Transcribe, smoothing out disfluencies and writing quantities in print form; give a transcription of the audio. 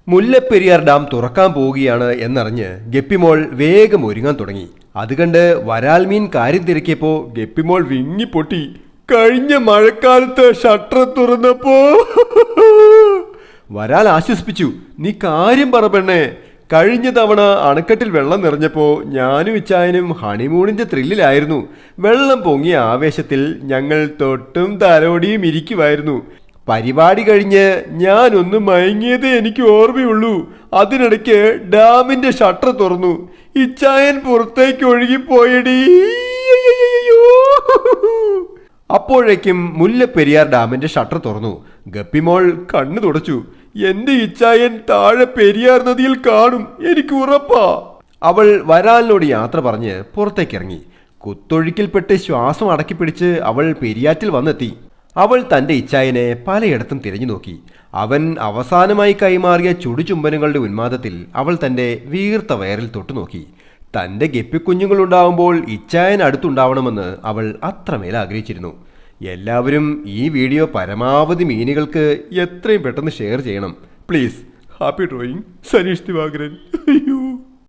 Mullaperiyar dam തുറക്കാൻ പോവുകയാണ് എന്നറിഞ്ഞ് ഗപ്പിമോൾ വേഗം ഒരുങ്ങാൻ തുടങ്ങി. അത് കണ്ട് വരാൽമീൻ കാര്യം തിരക്കിയപ്പോ ഗപ്പിമോൾ വിങ്ങിപ്പൊട്ടി. കഴിഞ്ഞ മഴക്കാലത്ത് ഷട്ടർ തുറന്നപ്പോ വരാൽ ആശ്വസിപ്പിച്ചു. നീ കാര്യം പറ പെണ്ണേ. കഴിഞ്ഞ തവണ അണക്കെട്ടിൽ വെള്ളം നിറഞ്ഞപ്പോ ഞാനും ഇച്ചായനും ഹണിമൂണിന്റെ ത്രില്ലിലായിരുന്നു. വെള്ളം പൊങ്ങിയ ആവേശത്തിൽ ഞങ്ങൾ തൊട്ടും തലോടിയും ഇരിക്കുമായിരുന്നു. പരിപാടി കഴിഞ്ഞ് ഞാനൊന്ന് മയങ്ങിയതേ എനിക്ക് ഓർമ്മയുള്ളൂ. അതിനിടയ്ക്ക് ഡാമിന്റെ ഷട്ടർ തുറന്നു. ഇച്ചായൻ പുറത്തേക്ക് ഒഴുകിപ്പോയടി. അപ്പോഴേക്കും മുല്ലപ്പെരിയാർ ഡാമിന്റെ ഷട്ടർ തുറന്നു. ഗപ്പിമോൾ കണ്ണു തുടച്ചു. എന്റെ ഇച്ചായൻ താഴെ പെരിയാർ നദിയിൽ കാണും, എനിക്ക് ഉറപ്പാ. അവൾ വരാലിനോട് യാത്ര പറഞ്ഞ് പുറത്തേക്കിറങ്ങി. കുത്തൊഴുക്കിൽപ്പെട്ട് ശ്വാസം അടക്കിപ്പിടിച്ച് അവൾ പെരിയാറ്റിൽ വന്നെത്തി. അവൾ തന്റെ ഇച്ചായനെ പലയിടത്തും തിരഞ്ഞു നോക്കി. അവൻ അവസാനമായി കൈമാറിയ ചുടുചുംബനങ്ങളുടെ ഉന്മാദത്തിൽ അവൾ തന്റെ വീർത്ത വയറിൽ തൊട്ടുനോക്കി. തന്റെ ഗപ്പിക്കുഞ്ഞുങ്ങളുണ്ടാവുമ്പോൾ ഇച്ചായൻ അടുത്തുണ്ടാവണമെന്ന് അവൾ അത്രമേൽ ആഗ്രഹിച്ചിരുന്നു. എല്ലാവരും ഈ വീഡിയോ പരമാവധി മീനുകൾക്ക് എത്രയും പെട്ടെന്ന് ഷെയർ ചെയ്യണം please. Happy drawing, Saneesh Divakaran. അയ്യോ.